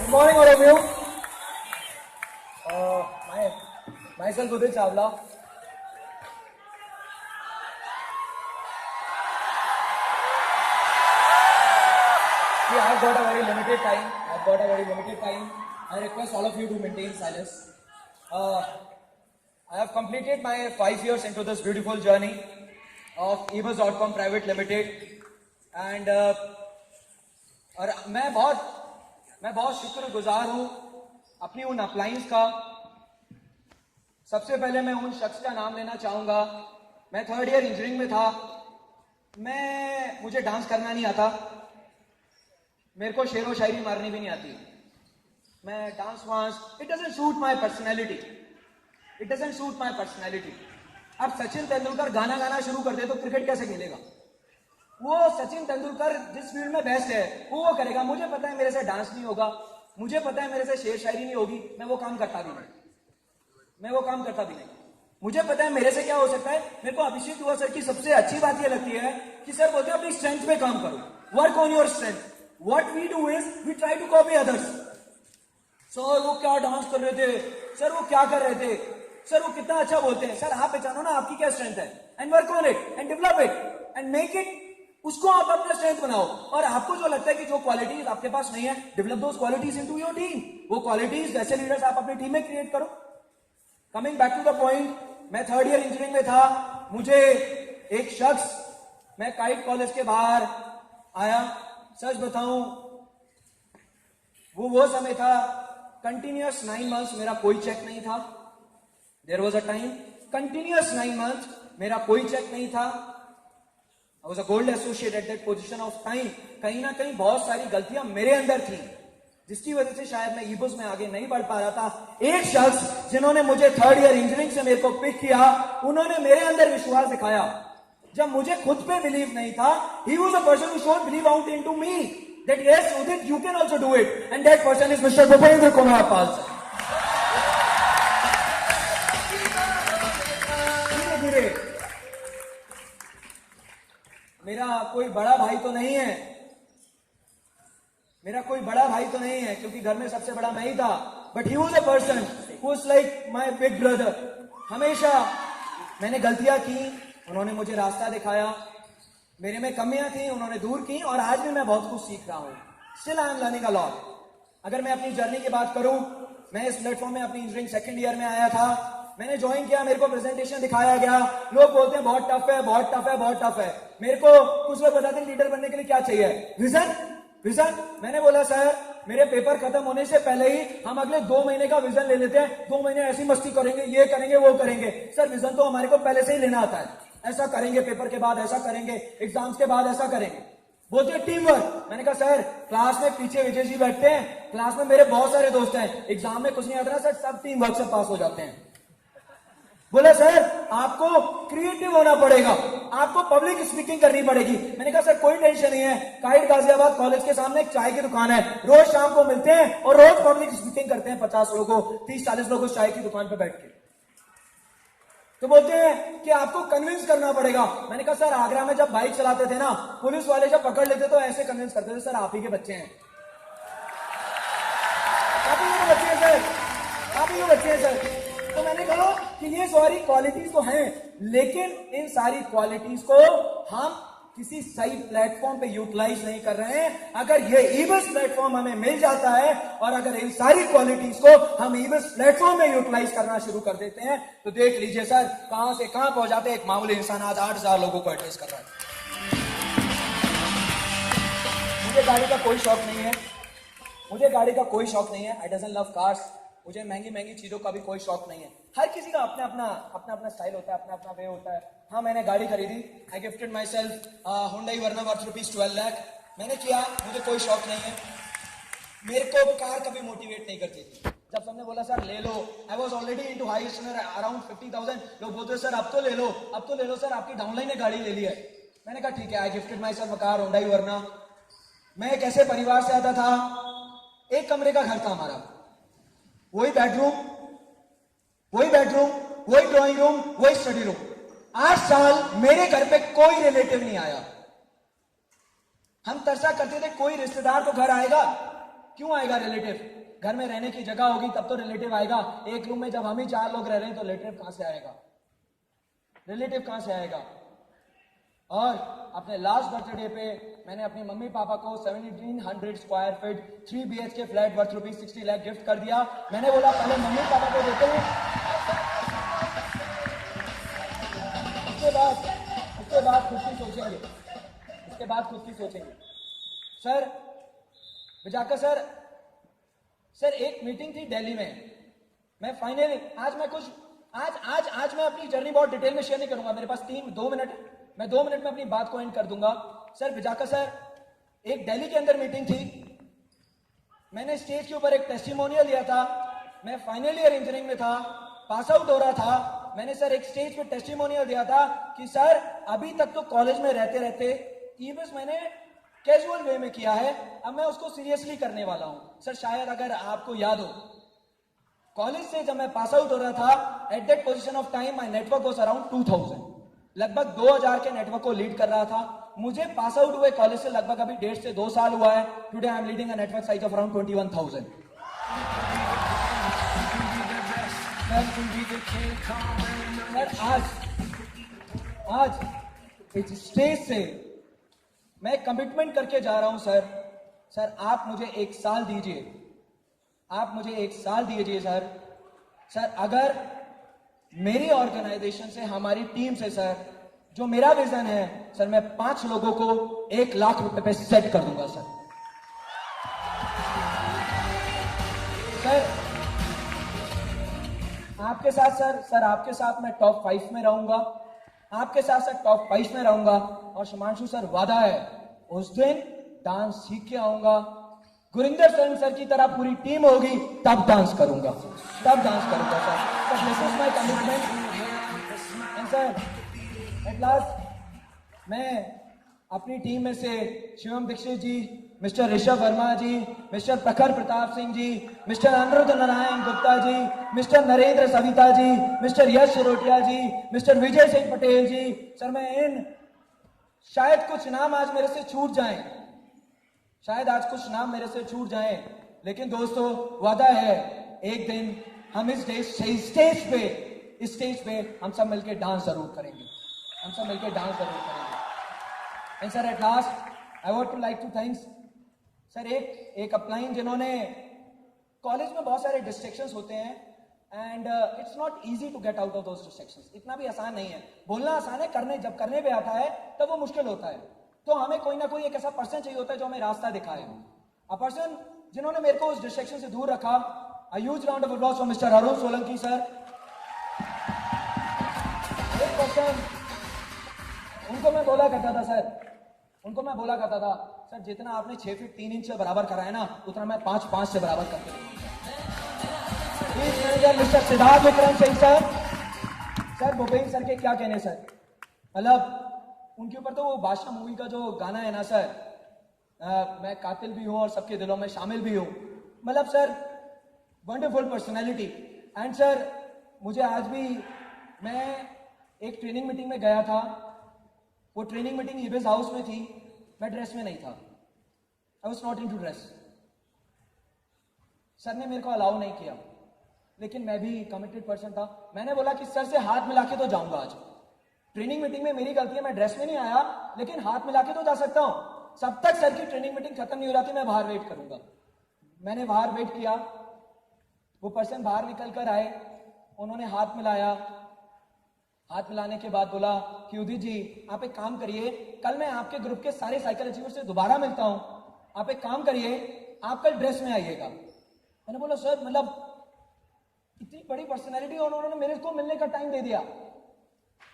Good morning, all of you. Myself Udit Chawla. See, I've got a very limited time. I request all of you to maintain silence. I have completed my 5 years into this beautiful journey of ebus.com Private Limited, and और मैं बहुत शुक्रगुजार हूँ अपनी उन अपलाइंस का। सबसे पहले मैं उन शख्स का नाम लेना चाहूँगा। मैं 3rd ईयर इंजीनियरिंग में था। मुझे डांस करना नहीं आता, मेरे को शेरो शायरी मारनी भी नहीं आती। मैं dance it doesn't suit my personality. अब सचिन तेंदुलकर गाना गाना शुरू कर दे तो क्रिकेट कैसे खेलेगा? वो सचिन तेंदुलकर जिस फील्ड में बेस्ट है वो करेगा। मुझे पता है मेरे से डांस नहीं होगा, मुझे पता है मेरे से शेर शायरी नहीं होगी, मैं वो काम करता भी नहीं। मुझे पता है मेरे से क्या हो सकता है। मेरे को अभिषेक दुआ सर की सबसे अच्छी बात ये लगती है कि सर बोलते हैं अपनी स्ट्रेंथ पे काम करो, work on your strength. What we do is we try to copy others. Sir वो क्या डांस कर रहे थे, सर वो क्या कर रहे थे, सर वो कितना अच्छा बोलते हैं। सर आप पहचानो ना आपकी क्या स्ट्रेंथ है, and work on it and develop it and make it, उसको आप अपना स्ट्रेंथ बनाओ। और आपको जो लगता है कि जो क्वालिटीज आपके पास नहीं है, develop those qualities into your team. वो क्वालिटीज ऐसे लीडर्स आप अपनी टीम में क्रिएट करो। Coming back to the point, मैं 3rd ईयर इंजीनियरिंग में था। मुझे एक शख्स, मैं काइट कॉलेज के बाहर आया, सच बताऊं वो समय था कंटिन्यूअस 9 मंथ्स मेरा कोई चेक नहीं था। There was a time continuous 9 months मेरा कोई चेक नहीं था। I was a gold associate at that position of time. कहीं ना कहीं बहुत सारी गलतियां मेरे अंदर थी जिसकी वजह से शायद मैं ईबुस में आगे नहीं बढ़ पा रहा था। एक शख्स जिन्होंने मुझे 3rd ईयर इंजीनियरिंग से मेरे को पिक किया, उन्होंने मेरे अंदर विश्वास दिखाया जब मुझे खुद पे बिलीव नहीं था। He was a person who showed belief out into me that yes, Udit, you can also do it, and that person is Mr. Bhupendra Kumar Pal sir. धीरे मेरा कोई बड़ा भाई तो नहीं है, क्योंकि घर में सबसे बड़ा मैं ही था। But he was a person who was like my big brother. हमेशा मैंने गलतियां की, उन्होंने मुझे रास्ता दिखाया। मेरे में कमियां थी, उन्होंने दूर की, और आज भी मैं बहुत कुछ सीख रहा हूं। Still I am learning a lot. अगर मैं अपनी जर्नी की बात करूं, मैं इस प्लेटफॉर्म में अपनी इंजीनियरिंग 2nd ईयर में आया था। मैंने ज्वाइन किया, मेरे को प्रेजेंटेशन दिखाया गया, लोग बोलते हैं बहुत टफ है। मेरे को कुछ लोग बताते हैं लीडर बनने के लिए क्या चाहिए, विजन। मैंने बोला सर मेरे पेपर खत्म होने से पहले ही हम अगले 2 महीने का विजन ले लेते हैं। 2 महीने ऐसी मस्ती करेंगे, ये करेंगे वो करेंगे। सर विजन तो हमारे को पहले से ही लेना आता है। ऐसा करेंगे, पेपर के बाद ऐसा करेंगे, एग्जाम्स के बाद ऐसा करेंगे। बोलते हैं टीम वर्क। मैंने कहा सर क्लास में पीछे विजय जी बैठते हैं, क्लास में मेरे बहुत सारे दोस्त हैं, एग्जाम में कुछ नहीं आता सर, सब टीम वर्क से पास हो जाते हैं। बोला सर आपको क्रिएटिव होना पड़ेगा, आपको पब्लिक स्पीकिंग करनी पड़ेगी। मैंने कहा सर कोई टेंशन नहीं है, काइट गाजियाबाद कॉलेज के सामने एक चाय की दुकान है, रोज शाम को मिलते हैं और रोज पब्लिक स्पीकिंग करते हैं। 50 लोगों, 30-40 लोगों चाय की दुकान पर बैठ के। तो बोलते हैं कि आपको कन्विंस करना पड़ेगा। मैंने कहा सर आगरा में जब बाइक चलाते थे ना, पुलिस वाले जब पकड़ लेते तो ऐसे कन्विंस करते थे, सर आप ही के बच्चे हैं, आप ही के बच्चे हैं सर। तो मैंने कहा कि ये सारी क्वालिटीज तो हैं, लेकिन इन सारी क्वालिटीज को हम किसी सही प्लेटफॉर्म पे यूटिलाइज नहीं कर रहे हैं। अगर ये ईबस प्लेटफॉर्म हमें मिल जाता है और अगर इन सारी क्वालिटीज को हम ईबस प्लेटफॉर्म में यूटिलाइज करना शुरू कर देते हैं, तो देख लीजिए सर कहां से कहां पहुंच जाते हैं। एक मामूली इंसान आज 8,000 लोगों को एड्रेस कर रहा है। मुझे गाड़ी का कोई शौक नहीं है, आई डजंट लव कार्स। मुझे महंगी चीजों का भी कोई शौक नहीं है। हर किसी का अपना अपना स्टाइल होता है, अपना वे होता है। हाँ मैंने गाड़ी खरीदी, I gifted myself Hyundai Verna worth ₹12 lakh. मैंने किया, मुझे कोई शौक नहीं है। मेरे को कार कभी मोटिवेट नहीं करती थी। जब सबने बोला सर ले लो, I was already in to high around 50,000। लोग बोलते सर अब तो ले लो सर, आपकी डाउनलाइन ने गाड़ी ले ली है। मैंने कहा ठीक है, I gifted myself car Hyundai Verna. मैं एक ऐसे परिवार से आता था, एक कमरे का घर था हमारा, वही बेडरूम, वही ड्राइंग रूम, वही स्टडी रूम। 8 साल मेरे घर पे कोई रिलेटिव नहीं आया। हम तरसा करते थे कोई रिश्तेदार तो घर आएगा, क्यों आएगा रिलेटिव? घर में रहने की जगह होगी तब तो रिलेटिव आएगा। एक रूम में जब हम ही 4 लोग रह रहे हैं तो रिलेटिव कहां से आएगा? रिलेटिव कहां से आएगा? और अपने लास्ट बर्थडे पे मैंने अपनी मम्मी पापा को 1700 square feet 3 BHK flat worth ₹60 lakh gift कर दिया। मैंने बोला पहले मम्मी पापा को देते हैं, उसके बाद खुद की सोचेंगे, उसके बाद खुद की सोचेंगे। सर विजाकर सर एक मीटिंग थी दिल्ली में। मैं फाइनली आज मैं अपनी जर्नी बहुत डिटेल में शेयर नहीं करूंगा, मेरे पास 2 मिनट, मैं 2 मिनट में अपनी बात को एंड कर दूंगा। सर विजाकर सर, एक दिल्ली के अंदर मीटिंग थी, मैंने स्टेज के ऊपर एक टेस्टिमोनियल लिया था। मैं फाइनल ईयर इंजीनियरिंग में था, पास आउट हो रहा था। मैंने सर एक स्टेज पे टेस्टिमोनियल दिया था कि सर अभी तक तो कॉलेज में रहते रहते ईबीएस मैंने कैजुअल वे में किया है, अब मैं उसको सीरियसली करने वाला हूं। सर शायद अगर आपको याद हो, कॉलेज से जब मैं पास आउट हो रहा था, at that position of time my network was around 2000, लगभग 2000 के नेटवर्क को लीड कर रहा था। मुझे पास आउट हुए कॉलेज से लगभग अभी 1.5 से 2 साल हुआ है। Today I am leading a network size of around 21,000। आज इस स्टेज से मैं कमिटमेंट करके जा रहा हूं सर आप मुझे 1 साल दीजिए, आप मुझे 1 साल दीजिए सर अगर मेरी ऑर्गेनाइजेशन से, हमारी टीम से सर, जो मेरा विजन है सर, मैं 5 लोगों को 1 लाख रुपए पे सेट कर दूंगा सर आपके साथ सर आपके साथ मैं टॉप 5 में रहूंगा, आपके साथ सर टॉप 5 में रहूंगा। और शुमांशु सर वादा है उस दिन डांस सीख के आऊंगा, गुरिंदर सर की तरह पूरी टीम होगी, तब डांस करूंगा sir. This is my commitment. And sir at last मैं अपनी टीम में से शिवम दीक्षित जी, मिस्टर ऋषभ वर्मा जी, मिस्टर प्रखर प्रताप सिंह जी, मिस्टर अनुरुद्ध नारायण गुप्ता जी, मिस्टर नरेंद्र सविता जी, मिस्टर यश सिरोटिया जी, मिस्टर विजय सिंह पटेल जी, सर मैं शायद कुछ नाम आज मेरे से छूट जाएं, शायद आज कुछ नाम मेरे से छूट जाएं, लेकिन दोस्तों वादा है एक दिन हम इस स्टेज पे हम सब मिलकर डांस जरूर करेंगे, हम सब मिलकर डांस जरूर करेंगे। And sir at last I want to like to thanks sir एक अपलाइन जिन्होंने, कॉलेज में बहुत सारे डिस्ट्रैक्शंस होते हैं and it's not easy to get out of those distractions. इतना भी आसान नहीं है, बोलना आसान है, जब करने पे आता है तब वो मुश्किल होता है। तो हमें कोई ना कोई एक ऐसा पर्सन चाहिए होता है जो हमें रास्ता दिखाए, अ पर्सन जिन्होंने मेरे को उस डिस्ट्रैक्शन से दूर रखा। अ huge round of applause for mister Arun Solanki sir. एक पर्सन, उनको मैं बोला करता था सर जितना आपने 6 फीट 3 इंच से बराबर कराया ना, उतना मैं 5 से बराबर करके manager mister Siddharth Vikram Singh sir Bhupendra sir के क्या कहने सर, मतलब उनके ऊपर तो वो बादशाह मूवी का जो गाना है ना सर, मैं कातिल भी हूं और सबके दिलों में शामिल भी हूं, मतलब sir wonderful personality. And sir मुझे आज भी, मैं एक ट्रेनिंग मीटिंग में गया था, वो ट्रेनिंग मीटिंग ईबीएस हाउस में थी, मैं ड्रेस में नहीं था, I was not in to dress. Sir ने मेरे को अलाउ नहीं किया, लेकिन मैं भी कमिटेड पर्सन था। मैंने बोला कि सर से हाथ मिला के तो जाऊंगा आज, ट्रेनिंग मीटिंग में मेरी गलती है, मैं ड्रेस में नहीं आया, लेकिन हाथ मिला के तो जा सकता हूं। जब तक सर की ट्रेनिंग मीटिंग खत्म नहीं हो जाती मैं बाहर वेट करूंगा। मैंने बाहर वेट किया, वो पर्सन बाहर निकल कर आए, उन्होंने हाथ मिलाया, हाथ मिलाने के बाद बोला कि उदित जी आप एक काम करिए, कल मैं आपके ग्रुप के सारे साइकिल अचीवर से दोबारा मिलता हूं, आप एक काम करिए, आप कल ड्रेस में आइएगा। मैंने बोला सर मतलब इतनी बड़ी पर्सनैलिटी और उन्होंने मेरे को मिलने का टाइम दे दिया।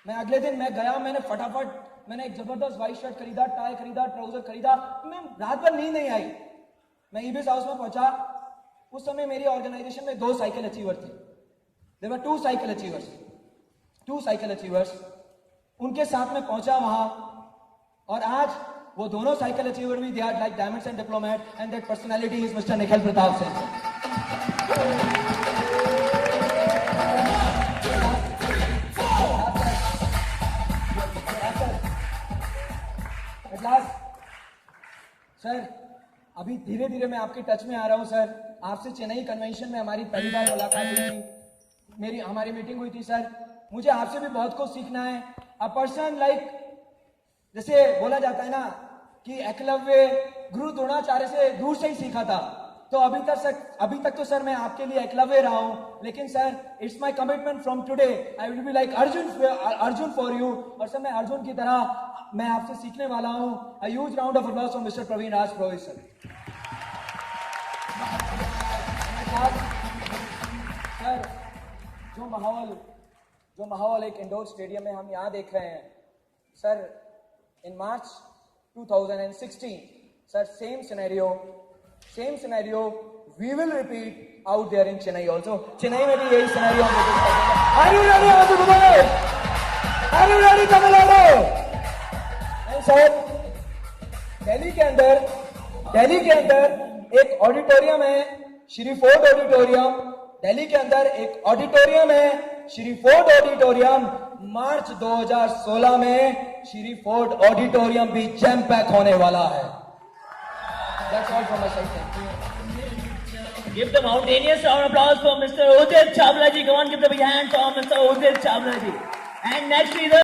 मैं अगले दिन मैं गया, मैंने फटाफट मैंने एक जबरदस्त व्हाइट शर्ट खरीदा, टाई खरीदा, ट्राउजर खरीदा, मैं रात भर नींद नहीं आई। मैं ईबीएस हाउस में पहुंचा, उस समय मेरी ऑर्गेनाइजेशन में 2 साइकिल अचीवर थे, देयर वर 2 साइकिल अचीवर्स, उनके साथ में पहुंचा वहां, और आज वो दोनों साइकिल अचीवर भी they are like diamonds and diplomat, and that personality is mister Nikhil Pratap Singh. Sir अभी धीरे धीरे मैं आपके टच में आ रहा हूँ सर। आपसे चेन्नई कन्वेंशन में हमारी पहली बार मुलाकात हुई थी, हमारी मीटिंग हुई थी सर। मुझे आपसे भी बहुत कुछ सीखना है। अ पर्सन लाइक, जैसे बोला जाता है ना कि एकलव्य गुरु द्रोणाचार्य से दूर से ही सीखा था, तो अभी तक तो सर मैं आपके लिए एकलव्य रहा हूं, लेकिन sir it's my commitment from today I will be like Arjun for you. और सर मैं अर्जुन की तरह मैं आपसे सीखने वाला हूं। A huge round of applause for mister Praveen Raj Purohit sir. Sir जो माहौल एक इंडोर स्टेडियम में हम यहाँ देख रहे हैं sir, in March 2016 sir same scenario we will repeat out there in Chennai also. Chennai में भी यही सिनेरियो हम देखेंगे। Are you ready Andhra Pradesh? Are you ready Tamil Nadu? Sir Delhi के अंदर एक ऑडिटोरियम है, श्री फोर्ड ऑडिटोरियम। दिल्ली के अंदर एक ऑडिटोरियम है, श्री फोर्ड ऑडिटोरियम। मार्च 2016 में श्री फोर्ड ऑडिटोरियम भी जैम पैक होने वाला है। That's all from my side. Thank you. Give the mountainous round of applause for Mr. Udit Chawla ji. Come on, give the big hand for Mr. Udit Chawla ji. And next is